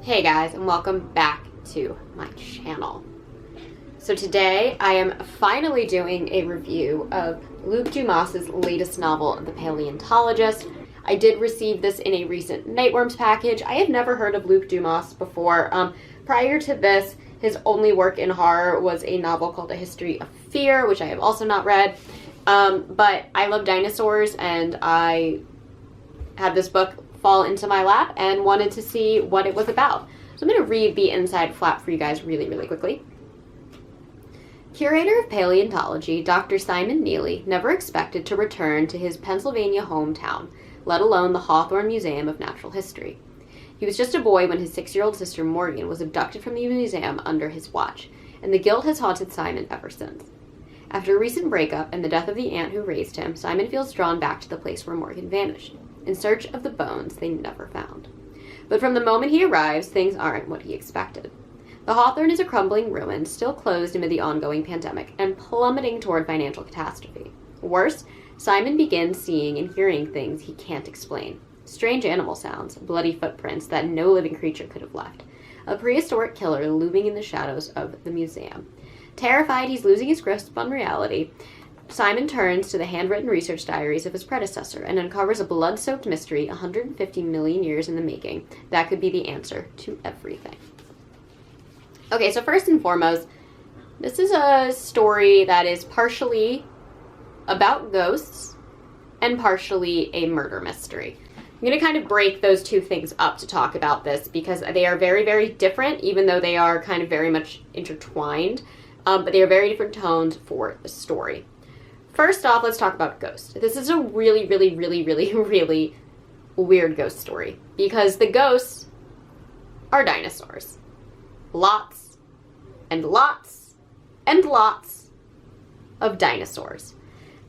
Hey guys, and welcome back to my channel. So today I am finally doing a review of Luke Dumas's latest novel, The Paleontologist. I did receive this in a recent Nightworms package. I had never heard of Luke Dumas before. Prior to this, his only work in horror was a novel called A History of Fear, which I have also not read. But I love dinosaurs, and I had this book fall into my lap and wanted to see what it was about. So I'm going to read the inside flap for you guys really quickly. Curator of Paleontology, Dr. Simon Neely never expected to return to his Pennsylvania hometown, let alone the Hawthorne Museum of Natural History. He was just a boy when his 6-year-old sister Morgan was abducted from the museum under his watch, and the guilt has haunted Simon ever since. After a recent breakup and the death of the aunt who raised him, Simon feels drawn back to the place where Morgan vanished, in search of the bones they never found. But from the moment he arrives, things aren't what he expected. The Hawthorne is a crumbling ruin, still closed amid the ongoing pandemic, and plummeting toward financial catastrophe. Worse, Simon begins seeing and hearing things he can't explain. Strange animal sounds, bloody footprints that no living creature could have left. A prehistoric killer looming in the shadows of the museum. Terrified he's losing his grasp on reality, Simon turns to the handwritten research diaries of his predecessor and uncovers a blood-soaked mystery 150 million years in the making that could be the answer to everything. Okay, so first and foremost, this is a story that is partially about ghosts and partially a murder mystery. I'm going to kind of break those two things up to talk about this because they are very different, even though they are kind of very much intertwined, but they are very different tones for the story. First off, let's talk about ghosts. This is a really weird ghost story because the ghosts are dinosaurs. Lots and lots and lots of dinosaurs.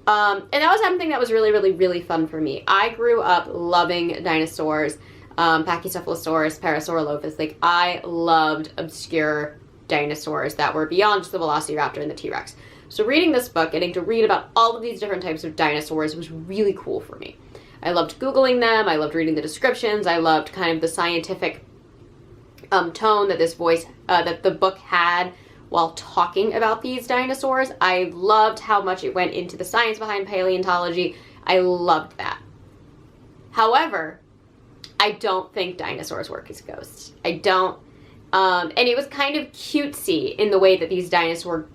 And that was something that was really fun for me. I grew up loving dinosaurs, Pachycephalosaurus, Parasaurolophus. Like, I loved obscure dinosaurs that were beyond just the Velociraptor and the T-Rex. So reading this book, getting to read about all of these different types of dinosaurs was really cool for me. I loved Googling them, I loved reading the descriptions, I loved kind of the scientific tone that that the book had while talking about these dinosaurs. I loved how much it went into the science behind paleontology. I loved that. However, I don't think dinosaurs work as ghosts. I don't. And it was kind of cutesy in the way that these dinosaurs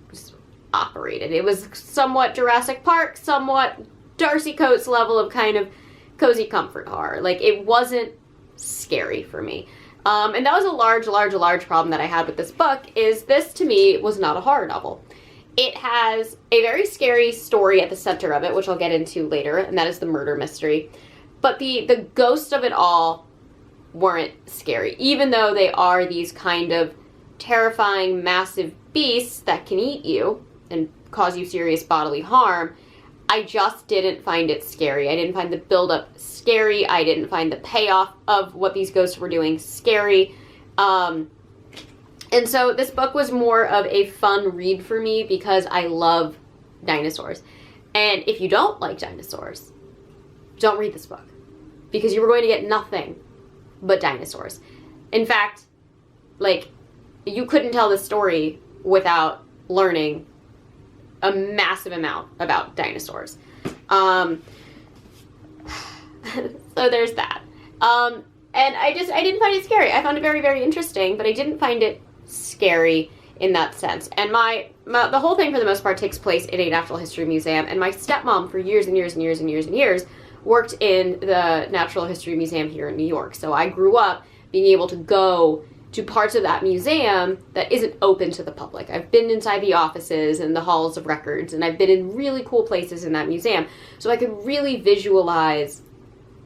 operated. It was somewhat Jurassic Park, somewhat Darcy Coates level of kind of cozy comfort horror. Like, it wasn't scary for me. And that was a large problem that I had with this book, is this to me was not a horror novel. It has a very scary story at the center of it, which I'll get into later, and that is the murder mystery. But the ghosts of it all weren't scary, even though they are these kind of terrifying, massive beasts that can eat you and cause you serious bodily harm. I just didn't find it scary. I didn't find the build-up scary. I didn't find the payoff of what these ghosts were doing scary. And so this book was more of a fun read for me because I love dinosaurs. And if you don't like dinosaurs, don't read this book because you were going to get nothing but dinosaurs. In fact, like, you couldn't tell this story without learning a massive amount about dinosaurs. So there's that. And I didn't find it scary. I found it very interesting, but I didn't find it scary in that sense. And the whole thing for the most part takes place in a natural history museum, and my stepmom for years worked in the Natural History Museum here in New York. So I grew up being able to go to parts of that museum that isn't open to the public. I've been inside the offices and the halls of records, and I've been in really cool places in that museum. So I could really visualize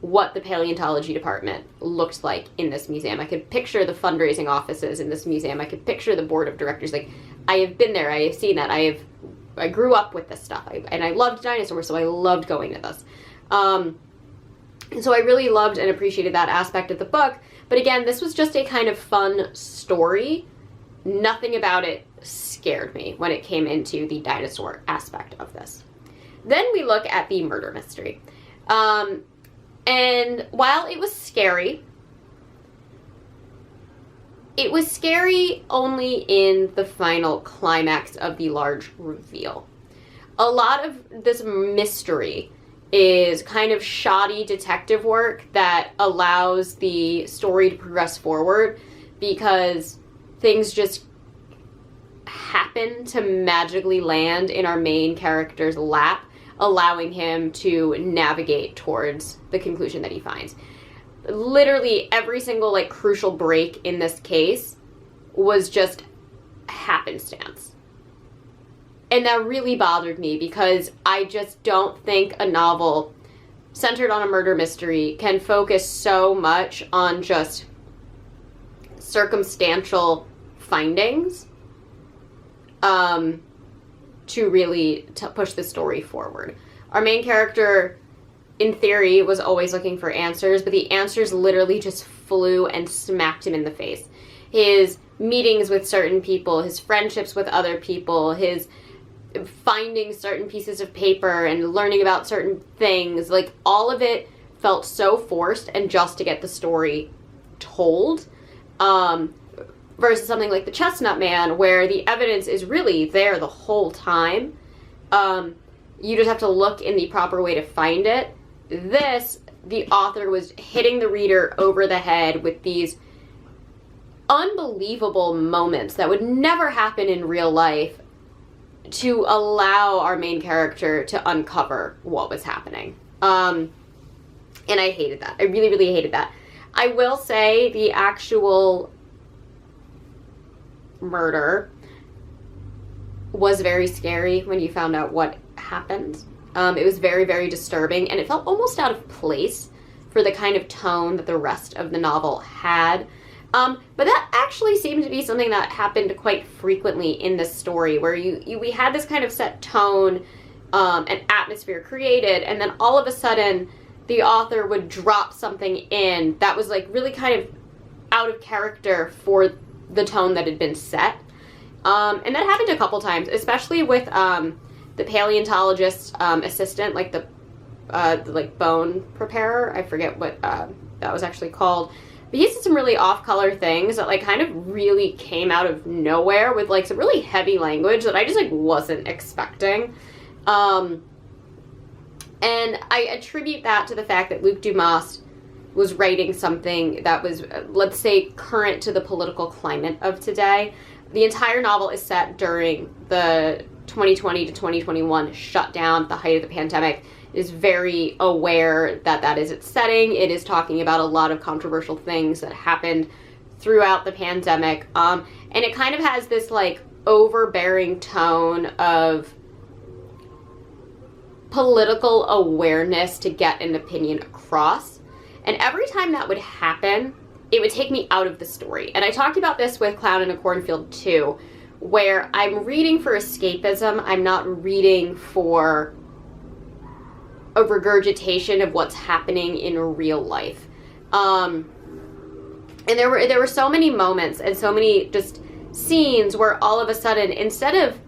what the paleontology department looked like in this museum. I could picture the fundraising offices in this museum. I could picture the board of directors. Like, I have been there. I have seen that. I grew up with this stuff. And I loved dinosaurs, so I loved going to this. And so I really loved and appreciated that aspect of the book. But again, this was just a kind of fun story. Nothing about it scared me when it came into the dinosaur aspect of this. Then we look at the murder mystery. And while it was scary, it was scary only in the final climax of the large reveal. A lot of this mystery is kind of shoddy detective work that allows the story to progress forward because things just happen to magically land in our main character's lap, allowing him to navigate towards the conclusion that he finds. Literally every single like crucial break in this case was just happenstance. And that really bothered me because I just don't think a novel centered on a murder mystery can focus so much on just circumstantial findings to really push the story forward. Our main character, in theory, was always looking for answers, but the answers literally just flew and smacked him in the face. His meetings with certain people, his friendships with other people, his finding certain pieces of paper and learning about certain things, like all of it felt so forced and just to get the story told, versus something like The Chestnut Man, where the evidence is really there the whole time. You just have to look in the proper way to find it. This, the author was hitting the reader over the head with these unbelievable moments that would never happen in real life to allow our main character to uncover what was happening. And I hated that. I really, really hated that. I will say the actual murder was very scary when you found out what happened. It was very, very disturbing, and it felt almost out of place for the kind of tone that the rest of the novel had. But that actually seemed to be something that happened quite frequently in this story, where we had this kind of set tone and atmosphere created, and then all of a sudden the author would drop something in that was like really kind of out of character for the tone that had been set. And that happened a couple times, especially with the paleontologist's assistant, like the like bone preparer. I forget what that was actually called. But he said some really off-color things that like kind of really came out of nowhere with like some really heavy language that I just like wasn't expecting. And I attribute that to the fact that Luke Dumas was writing something that was, let's say, current to the political climate of today. The entire novel is set during the 2020 to 2021 shutdown, the height of the pandemic. It is very aware that that is its setting. It is talking about a lot of controversial things that happened throughout the pandemic. And it kind of has this like overbearing tone of political awareness to get an opinion across. And every time that would happen, it would take me out of the story. And I talked about this with Clown in a Cornfield too, where I'm reading for escapism. I'm not reading for a regurgitation of what's happening in real life. And there were so many moments and so many just scenes where all of a sudden, instead of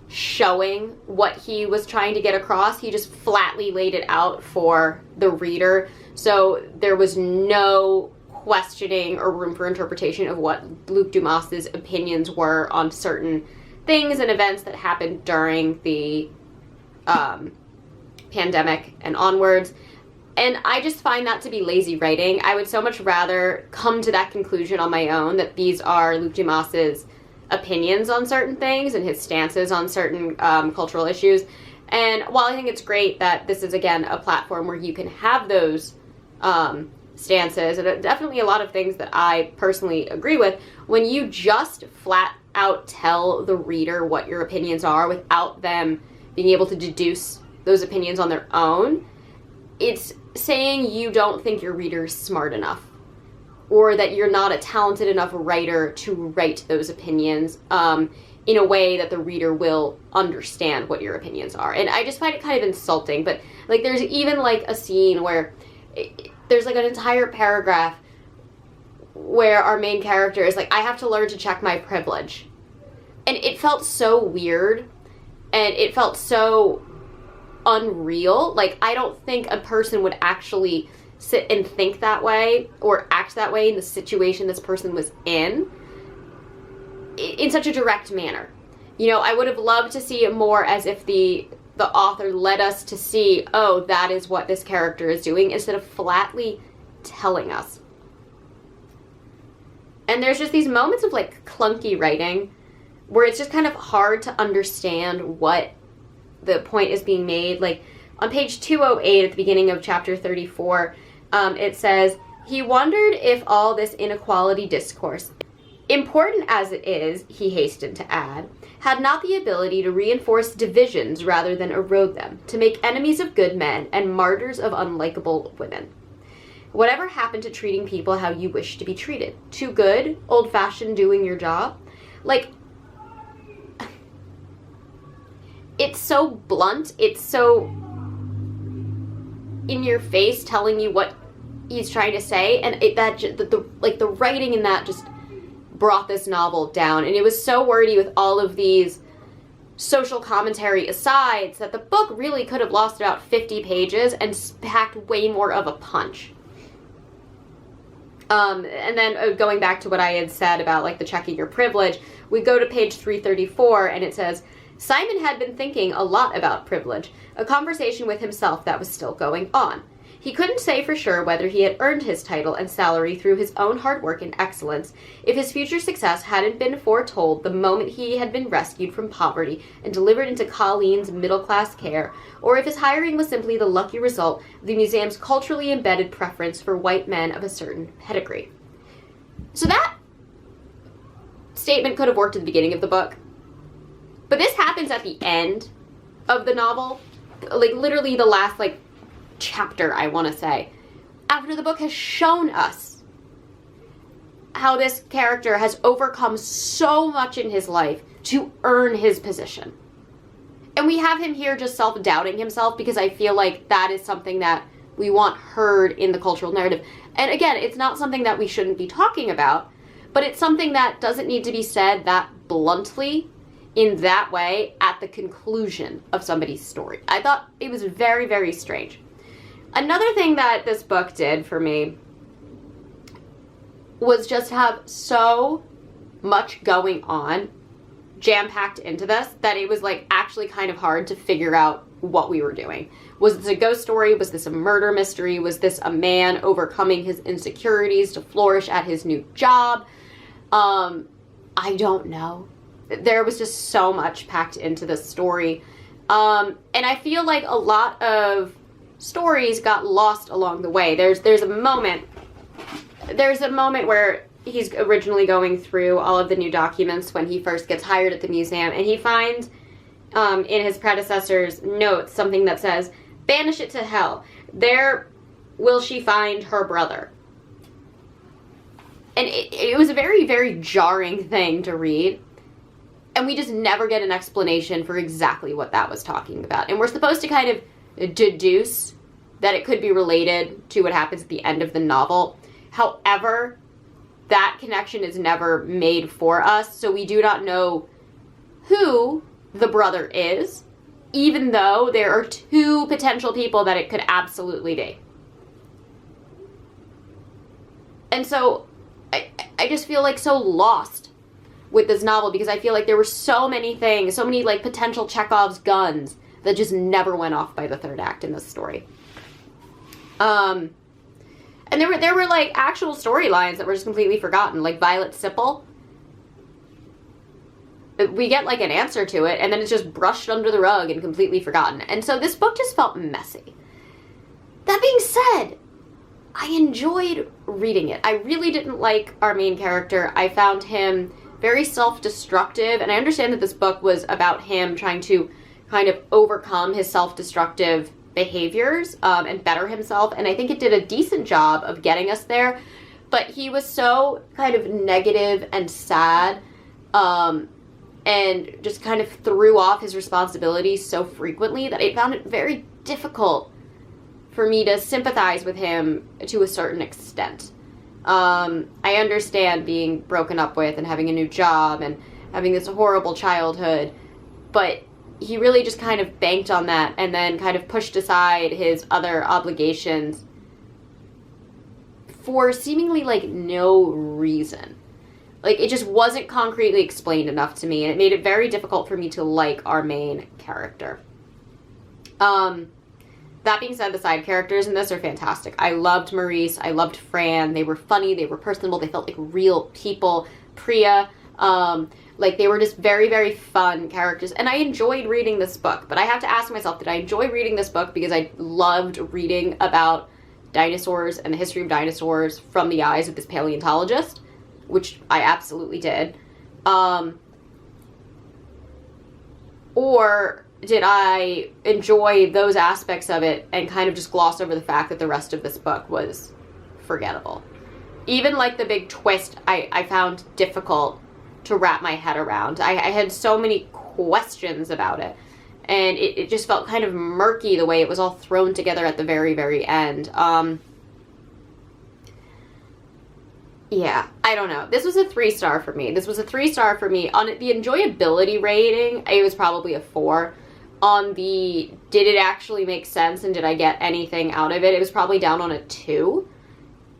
showing what he was trying to get across, he just flatly laid it out for the reader. So there was no questioning or room for interpretation of what Luke Dumas's opinions were on certain things and events that happened during the pandemic and onwards. And I just find that to be lazy writing. I would so much rather come to that conclusion on my own, that these are Luke Dumas's opinions on certain things and his stances on certain cultural issues. And while I think it's great that this is, again, a platform where you can have those stances, and definitely a lot of things that I personally agree with, when you just flat out tell the reader what your opinions are without them being able to deduce those opinions on their own, it's saying you don't think your reader's smart enough, or that you're not a talented enough writer to write those opinions in a way that the reader will understand what your opinions are. And I just find it kind of insulting. But like, there's even like a scene where there's like an entire paragraph where our main character is like, I have to learn to check my privilege. And it felt so weird, and it felt so unreal. Like, I don't think a person would actually sit and think that way or act that way in the situation this person was in such a direct manner. You know, I would have loved to see it more as if the author led us to see, oh, that is what this character is doing, instead of flatly telling us. And there's just these moments of like clunky writing where it's just kind of hard to understand what the point is being made. Like on page 208 at the beginning of chapter 34, it says, he wondered if all this inequality discourse, important as it is, he hastened to add, had not the ability to reinforce divisions rather than erode them, to make enemies of good men and martyrs of unlikable women. Whatever happened to treating people how you wish to be treated? Too good? Old-fashioned doing your job? Like, it's so blunt, it's so in your face, telling you what he's trying to say, and the writing in that just brought this novel down. And it was so wordy with all of these social commentary asides that the book really could have lost about 50 pages and packed way more of a punch. And then going back to what I had said about like the checking your privilege, we go to page 334 and it says, Simon had been thinking a lot about privilege, a conversation with himself that was still going on. He couldn't say for sure whether he had earned his title and salary through his own hard work and excellence, if his future success hadn't been foretold the moment he had been rescued from poverty and delivered into Colleen's middle-class care, or if his hiring was simply the lucky result of the museum's culturally embedded preference for white men of a certain pedigree. So that statement could have worked at the beginning of the book, but this happens at the end of the novel, like literally the last chapter, I want to say, after the book has shown us how this character has overcome so much in his life to earn his position. And we have him here just self-doubting himself, because I feel like that is something that we want heard in the cultural narrative. And again, it's not something that we shouldn't be talking about, but it's something that doesn't need to be said that bluntly in that way at the conclusion of somebody's story. I thought it was very, very strange. Another thing that this book did for me was just have so much going on jam-packed into this that it was actually kind of hard to figure out what we were doing. Was this a ghost story? Was this a murder mystery? Was this a man overcoming his insecurities to flourish at his new job? I don't know. There was just so much packed into this story. And I feel like a lot of stories got lost along the way. There's a moment where he's originally going through all of the new documents when he first gets hired at the museum, and he finds in his predecessor's notes something that says, banish it to hell. There will she find her brother. And it was a very, very jarring thing to read. And we just never get an explanation for exactly what that was talking about. And we're supposed to kind of deduce that it could be related to what happens at the end of the novel. However, that connection is never made for us, so we do not know who the brother is, even though there are two potential people that it could absolutely be. And so I just feel so lost with this novel, because I feel like there were so many things, so many potential Chekhov's guns that just never went off by the third act in this story. And there were actual storylines that were just completely forgotten, like Violet Sipple. We get an answer to it, and then it's just brushed under the rug and completely forgotten. And so this book just felt messy. That being said, I enjoyed reading it. I really didn't like our main character. I found him very self-destructive, and I understand that this book was about him trying to kind of overcome his self-destructive behaviors and better himself, and I think it did a decent job of getting us there, but he was so kind of negative and sad and just kind of threw off his responsibilities so frequently that I found it very difficult for me to sympathize with him to a certain extent. I understand being broken up with and having a new job and having this horrible childhood, but he really just kind of banked on that and then kind of pushed aside his other obligations for seemingly, like, no reason. Like, it just wasn't concretely explained enough to me, and it made it very difficult for me to like our main character. That being said, the side characters in this are fantastic. I loved Maurice. I loved Fran. They were funny. They were personable. They felt like real people. Priya, like, they were just very, very fun characters. And I enjoyed reading this book. But I have to ask myself, did I enjoy reading this book because I loved reading about dinosaurs and the history of dinosaurs from the eyes of this paleontologist? Which I absolutely did. Or did I enjoy those aspects of it and kind of just gloss over the fact that the rest of this book was forgettable? Even, like, the big twist I found difficult to wrap my head around. I had so many questions about it, and it just felt kind of murky the way it was all thrown together at the very, very end. Yeah, I don't know. This was a 3-star for me. This was a 3-star for me. On the enjoyability rating, it was probably a 4. On the did it actually make sense and did I get anything out of it, it was probably down on a 2.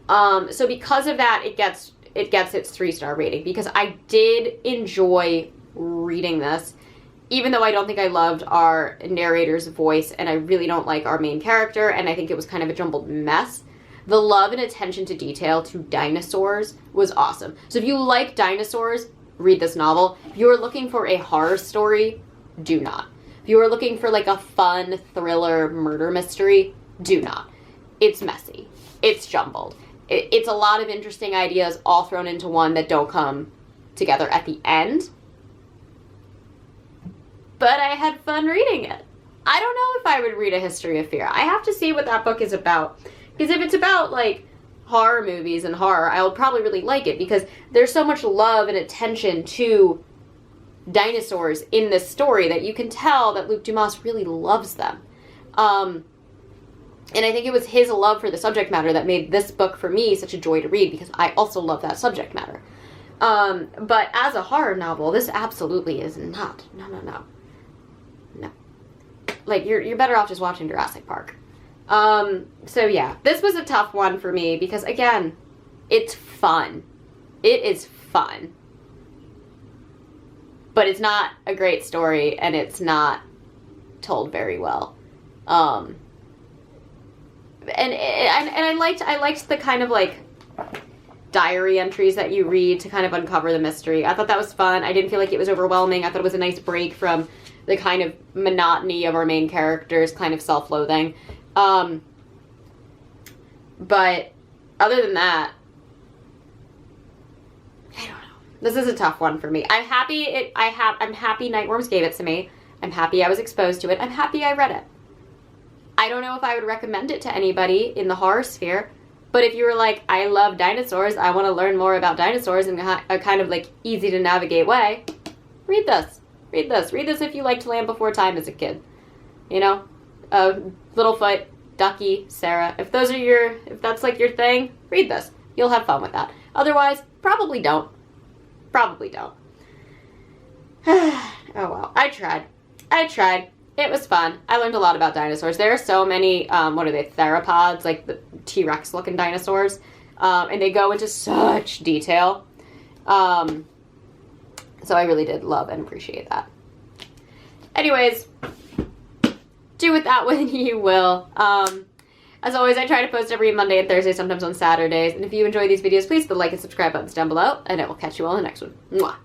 So because of that, it gets its 3-star rating, because I did enjoy reading this, even though I don't think I loved our narrator's voice, and I really don't like our main character, and I think it was kind of a jumbled mess. The love and attention to detail to dinosaurs was awesome. So if you like dinosaurs, read this novel. If you're looking for a horror story, do not. If you are looking for, like, a fun thriller murder mystery, do not. It's messy. It's jumbled. It's a lot of interesting ideas all thrown into one that don't come together at the end. But I had fun reading it. I don't know if I would read A History of Fear. I have to see what that book is about. Because if it's about, like, horror movies and horror, I'll probably really like it, because there's so much love and attention to dinosaurs in this story that you can tell that Luke Dumas really loves them. And I think it was his love for the subject matter that made this book for me such a joy to read, because I also love that subject matter. But as a horror novel, this absolutely is not. No. Like, you're better off just watching Jurassic Park. So yeah, this was a tough one for me because, again, it's fun. It is fun. But it's not a great story, and it's not told very well. And I liked the kind of, like, diary entries that you read to kind of uncover the mystery. I thought that was fun. I didn't feel like it was overwhelming. I thought it was a nice break from the kind of monotony of our main characters, kind of self-loathing. But other than that, I don't know. This is a tough one for me. I'm happy Nightworms gave it to me. I'm happy I was exposed to it. I'm happy I read it. I don't know if I would recommend it to anybody in the horror sphere, but if you were like, I love dinosaurs, I want to learn more about dinosaurs in a kind of, like, easy to navigate way, read this. Read this. Read this if you liked Land Before Time as a kid. You know? Littlefoot, Ducky, Sarah. If that's, like, your thing, read this. You'll have fun with that. Otherwise, probably don't. Probably don't. Oh, well. I tried. It was fun. I learned a lot about dinosaurs. There are so many, what are they, theropods, like the T-Rex looking dinosaurs. And they go into such detail. So I really did love and appreciate that. Anyways, do with that what you will. As always, I try to post every Monday and Thursday, sometimes on Saturdays. And if you enjoy these videos, please hit the like and subscribe buttons down below, and I will catch you all in the next one. Mwah.